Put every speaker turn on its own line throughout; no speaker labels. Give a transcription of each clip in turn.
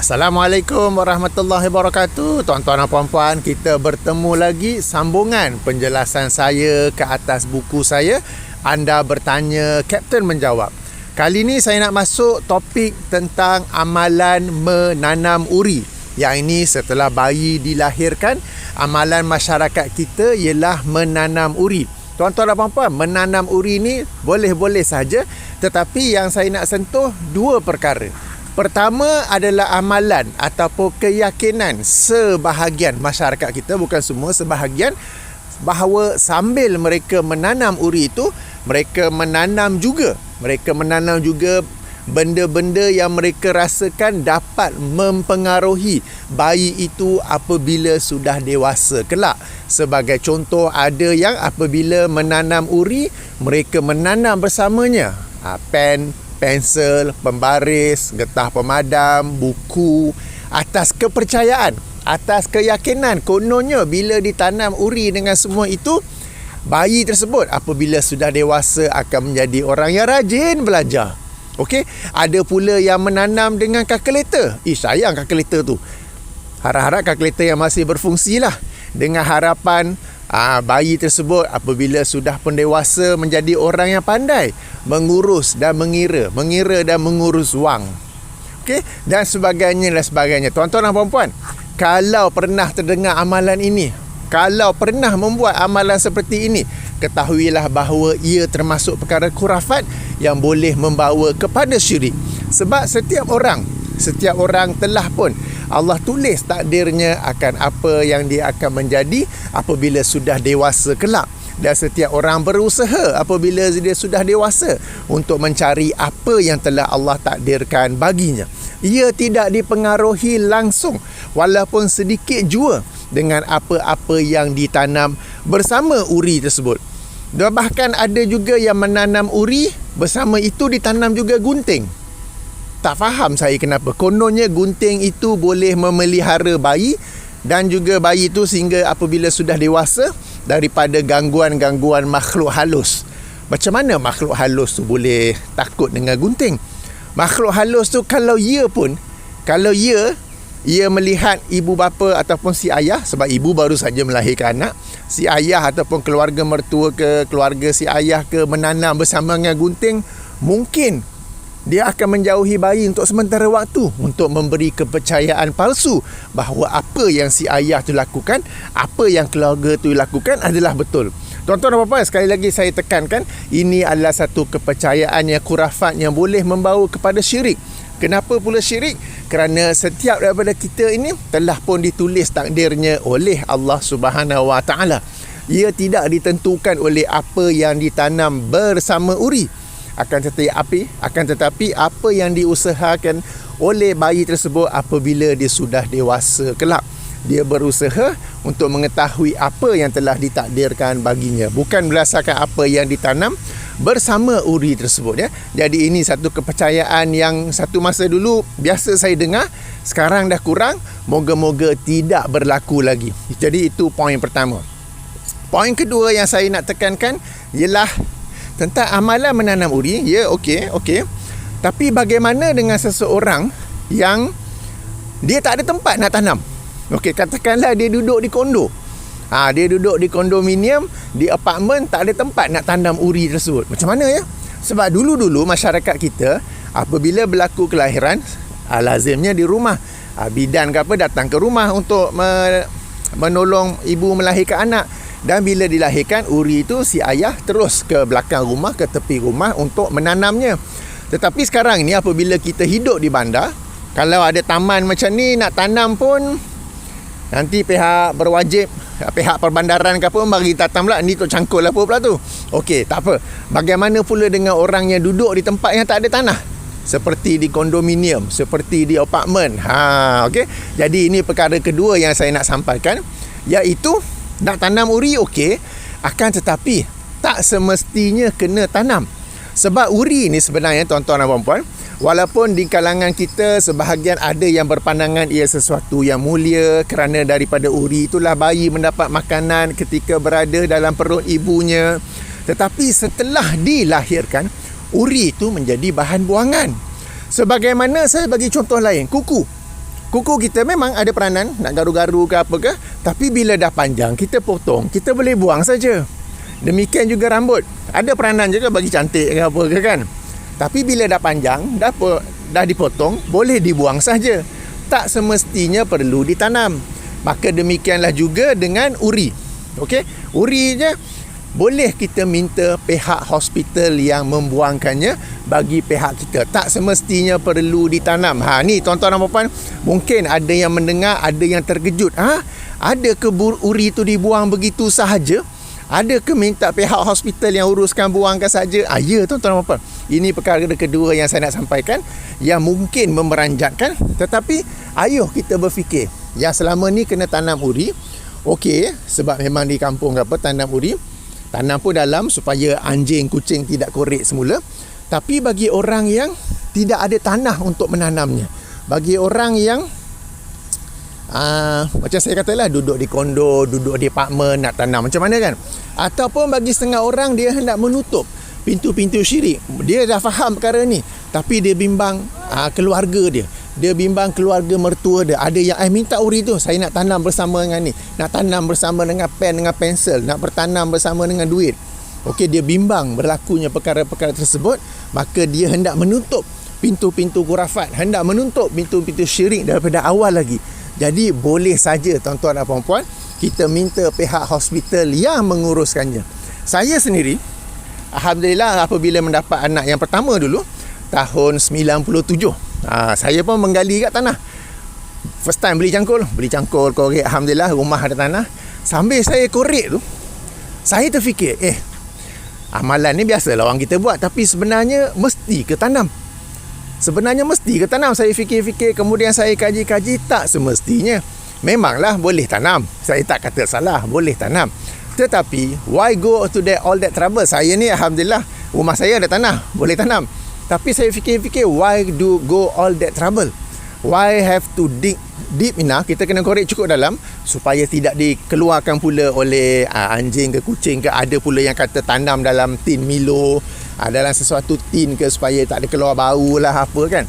Assalamualaikum warahmatullahi wabarakatuh. Tuan-tuan dan puan-puan, kita bertemu lagi sambungan penjelasan saya ke atas buku saya. Anda bertanya, Kapten menjawab. Kali ini saya nak masuk topik tentang amalan menanam uri. Yang ini setelah bayi dilahirkan, amalan masyarakat kita ialah menanam uri. Tuan-tuan dan puan-puan, menanam uri ni boleh-boleh saja, tetapi yang saya nak sentuh dua perkara. Pertama adalah amalan ataupun keyakinan sebahagian masyarakat kita, bukan semua, sebahagian, bahawa sambil mereka menanam uri itu, mereka menanam juga benda-benda yang mereka rasakan dapat mempengaruhi bayi itu apabila sudah dewasa kelak. Sebagai contoh, ada yang apabila menanam uri, mereka menanam bersamanya pen, pensel, pembaris, getah pemadam, buku, atas kepercayaan, atas keyakinan. Kononnya bila ditanam uri dengan semua itu, bayi tersebut apabila sudah dewasa akan menjadi orang yang rajin belajar. Okey, ada pula yang menanam dengan kalkulator. Sayang kalkulator tu. Harap-harap kalkulator yang masih berfungsi lah, dengan harapan bayi tersebut apabila sudah pun dewasa menjadi orang yang pandai mengurus dan mengira dan mengurus wang. Okey, dan sebagainya. Tuan-tuan dan puan-puan, kalau pernah terdengar amalan ini, kalau pernah membuat amalan seperti ini, ketahuilah bahawa ia termasuk perkara khurafat yang boleh membawa kepada syirik. Sebab setiap orang telah pun Allah tulis takdirnya akan apa yang dia akan menjadi apabila sudah dewasa kelak. Dan setiap orang berusaha apabila dia sudah dewasa untuk mencari apa yang telah Allah takdirkan baginya. Ia tidak dipengaruhi langsung walaupun sedikit jua dengan apa-apa yang ditanam bersama uri tersebut. Dan bahkan ada juga yang menanam uri, bersama itu ditanam juga gunting. Tak faham saya kenapa. Kononnya gunting itu boleh memelihara bayi dan juga bayi itu sehingga apabila sudah dewasa daripada gangguan-gangguan makhluk halus. Macam mana makhluk halus tu boleh takut dengan gunting? Makhluk halus tu kalau ia melihat ibu bapa ataupun si ayah, sebab ibu baru saja melahirkan anak, si ayah ataupun keluarga mertua ke keluarga si ayah ke menanam bersama dengan gunting, mungkin dia akan menjauhi bayi untuk sementara waktu untuk memberi kepercayaan palsu bahawa apa yang si ayah tu lakukan, apa yang keluarga tu lakukan adalah betul. Tuan-tuan dan puan-puan, sekali lagi saya tekankan, ini adalah satu kepercayaan yang khurafat yang boleh membawa kepada syirik. Kenapa pula syirik? Kerana setiap daripada kita ini telah pun ditulis takdirnya oleh Allah Subhanahu Wa Taala. Ia tidak ditentukan oleh apa yang ditanam bersama uri. Akan tetapi apa yang diusahakan oleh bayi tersebut apabila dia sudah dewasa kelak. Dia berusaha untuk mengetahui apa yang telah ditakdirkan baginya, bukan berdasarkan apa yang ditanam bersama uri tersebut, ya. Jadi ini satu kepercayaan yang satu masa dulu biasa saya dengar, sekarang dah kurang, moga-moga tidak berlaku lagi. Jadi itu poin pertama. Poin kedua yang saya nak tekankan ialah tentang amalan menanam uri. Ya, okey. Tapi bagaimana dengan seseorang yang dia tak ada tempat nak tanam? Okey, katakanlah dia duduk di kondo. Dia duduk di kondominium, di apartmen, tak ada tempat nak tanam uri tersebut. Macam mana, ya? Sebab dulu-dulu masyarakat kita apabila berlaku kelahiran, lazimnya di rumah. Bidan ke apa datang ke rumah untuk menolong ibu melahirkan anak. Dan bila dilahirkan, uri itu si ayah terus ke belakang rumah, ke tepi rumah untuk menanamnya. Tetapi sekarang ni apabila kita hidup di bandar, kalau ada taman macam ni nak tanam pun, nanti pihak berwajib, pihak perbandaran ke apa, mari tanam pula, ni tu cangkul apa pula tu. Okey, tak apa. Bagaimana pula dengan orang yang duduk di tempat yang tak ada tanah? Seperti di kondominium, seperti di apartmen. Okey. Jadi ini perkara kedua yang saya nak sampaikan, iaitu nak tanam uri okey, akan tetapi tak semestinya kena tanam. Sebab uri ni sebenarnya, tuan-tuan dan puan-puan, walaupun di kalangan kita sebahagian ada yang berpandangan ia sesuatu yang mulia, kerana daripada uri itulah bayi mendapat makanan ketika berada dalam perut ibunya. Tetapi setelah dilahirkan, uri itu menjadi bahan buangan. Sebagaimana saya bagi contoh lain, kuku. Kuku kita memang ada peranan nak garu-garu ke apa ke, tapi bila dah panjang kita potong, kita boleh buang saja. Demikian juga rambut, ada peranan juga bagi cantik ke apa ke kan. Tapi bila dah panjang, dah dipotong, boleh dibuang saja. Tak semestinya perlu ditanam. Maka demikianlah juga dengan uri. Okey, uri je boleh kita minta pihak hospital yang membuangkannya bagi pihak kita. Tak semestinya perlu ditanam. Ni tuan-tuan dan puan-puan, mungkin ada yang mendengar, ada yang terkejut. Ada ke uri tu dibuang begitu sahaja? Ada ke minta pihak hospital yang uruskan buangkan saja? Ya tuan-tuan dan puan-puan. Ini perkara kedua yang saya nak sampaikan yang mungkin memeranjatkan. Tetapi ayuh kita berfikir yang selama ni kena tanam uri. Okey, sebab memang di kampung apa tanam uri, tanam pun dalam supaya anjing, kucing tidak korek semula. Tapi bagi orang yang tidak ada tanah untuk menanamnya, bagi orang yang macam saya katalah, duduk di kondo, duduk di apartmen, nak tanam macam mana kan? Ataupun bagi setengah orang dia hendak menutup pintu-pintu syirik. Dia dah faham perkara ni, tapi dia bimbang keluarga dia. Dia bimbang keluarga mertua dia. Ada yang minta uri tu, saya nak tanam bersama dengan ni, nak tanam bersama dengan pen, dengan pensel, nak bertanam bersama dengan duit. Okey, dia bimbang berlakunya perkara-perkara tersebut, maka dia hendak menutup pintu-pintu khurafat, hendak menutup pintu-pintu syirik daripada awal lagi. Jadi boleh saja tuan-tuan dan puan-puan, kita minta pihak hospital yang menguruskannya. Saya sendiri, alhamdulillah, apabila mendapat anak yang pertama dulu tahun 97, saya pun menggali kat tanah. First time beli cangkul, korek. Alhamdulillah, rumah ada tanah. Sambil saya korek tu, saya terfikir, amalan ni biasalah orang kita buat, tapi sebenarnya mesti ke tanam? Saya fikir-fikir, kemudian saya kaji-kaji, tak semestinya. Memanglah boleh tanam, saya tak kata salah, boleh tanam. Tetapi why go to all that trouble? Saya ni alhamdulillah rumah saya ada tanah, boleh tanam. Tapi saya fikir-fikir, why do go all that trouble? Why have to dig deep enough? Kita kena korek cukup dalam supaya tidak dikeluarkan pula oleh anjing ke kucing ke. Ada pula yang kata tanam dalam tin Milo, dalam sesuatu tin ke, supaya tak ada keluar bau lah apa kan.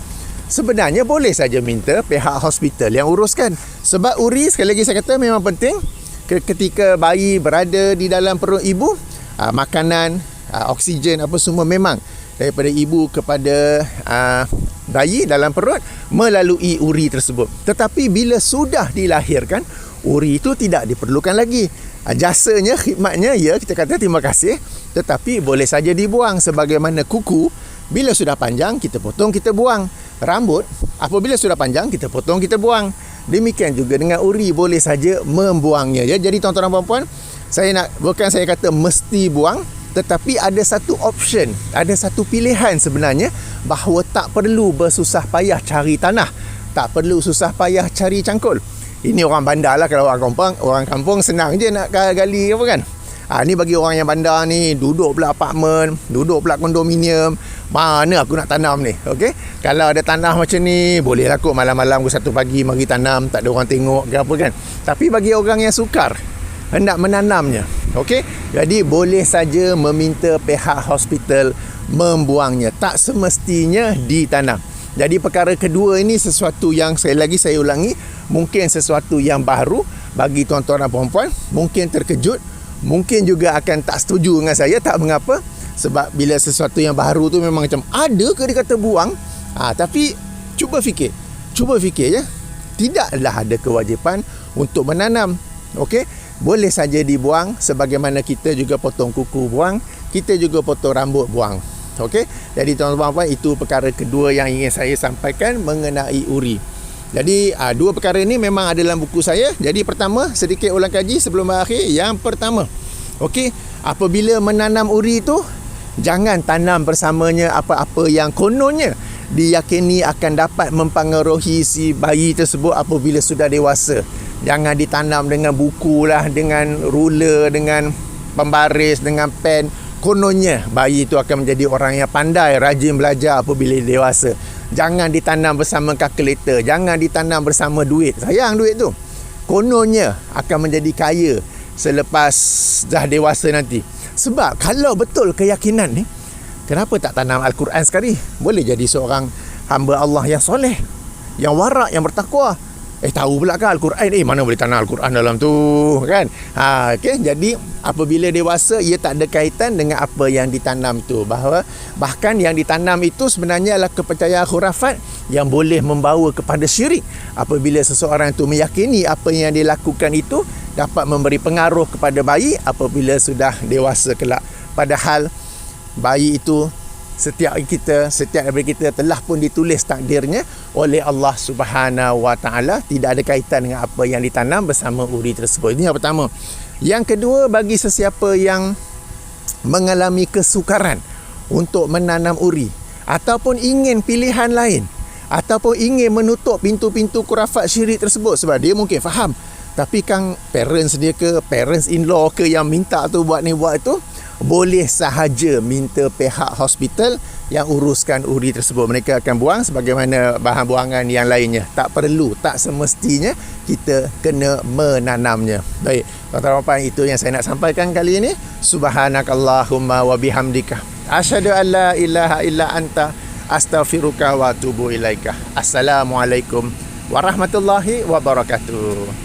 Sebenarnya boleh saja minta pihak hospital yang uruskan. Sebab uri, sekali lagi saya kata, memang penting. Ketika bayi berada di dalam perut ibu, makanan, oksigen apa semua memang daripada ibu kepada bayi dalam perut melalui uri tersebut. Tetapi bila sudah dilahirkan, uri itu tidak diperlukan lagi. Jasanya, khidmatnya, ya, kita kata terima kasih, tetapi boleh saja dibuang. Sebagaimana kuku, bila sudah panjang kita potong, kita buang. Rambut, apabila sudah panjang kita potong, kita buang. Demikian juga dengan uri, boleh saja membuangnya, ya. Jadi tuan-tuan dan puan-puan, bukan saya kata mesti buang, tetapi ada satu option, ada satu pilihan sebenarnya, bahawa tak perlu bersusah payah cari tanah, tak perlu susah payah cari cangkul. Ini orang bandar lah. Kalau orang kampung senang je nak gali apa kan. Ni bagi orang yang bandar ni, duduk pula apartmen, duduk pula kondominium, mana aku nak tanam ni? Okey, kalau ada tanah macam ni, boleh lah kot malam-malam ke 1 pagi mari tanam, tak ada orang tengok ke apa kan. Tapi bagi orang yang sukar hendak menanamnya, okey, jadi boleh saja meminta pihak hospital membuangnya, tak semestinya ditanam. Jadi perkara kedua ini sesuatu yang saya ulangi, mungkin sesuatu yang baru bagi tuan-tuan dan puan-puan, mungkin terkejut, mungkin juga akan tak setuju dengan saya, tak mengapa. Sebab bila sesuatu yang baru tu memang macam, ada ke dia kata buang? Tapi cuba fikir ya, tidaklah ada kewajipan untuk menanam. Okey, boleh saja dibuang, sebagaimana kita juga potong kuku buang, kita juga potong rambut buang. Okey, jadi tuan-tuan, itu perkara kedua yang ingin saya sampaikan mengenai uri. Jadi dua perkara ini memang ada dalam buku saya. Jadi pertama, sedikit ulang kaji sebelum berakhir. Yang pertama, okey, apabila menanam uri itu, jangan tanam bersamanya apa-apa yang kononnya diyakini akan dapat mempengaruhi si bayi tersebut apabila sudah dewasa. Jangan ditanam dengan buku lah, dengan ruler, dengan pembaris, dengan pen. Kononnya bayi itu akan menjadi orang yang pandai, rajin belajar apabila dewasa. Jangan ditanam bersama kalkulator, jangan ditanam bersama duit. Sayang duit tu. Kononnya akan menjadi kaya selepas dah dewasa nanti. Sebab kalau betul keyakinan ni, kenapa tak tanam Al-Quran sekali? Boleh jadi seorang hamba Allah yang soleh, yang warak, yang bertakwa. Tahu pula kan Al-Quran, mana boleh tanam Al-Quran dalam tu kan. Okay, jadi apabila dewasa, ia tak ada kaitan dengan apa yang ditanam tu. Bahawa bahkan yang ditanam itu sebenarnya adalah kepercayaan khurafat yang boleh membawa kepada syirik. Apabila seseorang itu meyakini apa yang dilakukan itu dapat memberi pengaruh kepada bayi apabila sudah dewasa kelak. Padahal bayi itu setiap daripada kita telah pun ditulis takdirnya oleh Allah Subhanahu Wa Taala, tidak ada kaitan dengan apa yang ditanam bersama uri tersebut. Ini yang pertama. Yang kedua, bagi sesiapa yang mengalami kesukaran untuk menanam uri ataupun ingin pilihan lain ataupun ingin menutup pintu-pintu khurafat syirik tersebut, sebab dia mungkin faham tapi kan parents dia ke parents in law ke yang minta tu buat ni buat itu, boleh sahaja minta pihak hospital yang uruskan uri tersebut. Mereka akan buang sebagaimana bahan buangan yang lainnya. Tak perlu, tak semestinya kita kena menanamnya. Baik, tuan-tuan dan puan, itu yang saya nak sampaikan kali ini. Subhanakallahumma wa bihamdika asyhadu an la ilaha illa anta astaghfiruka wa atubu ilaika. Assalamualaikum warahmatullahi wabarakatuh.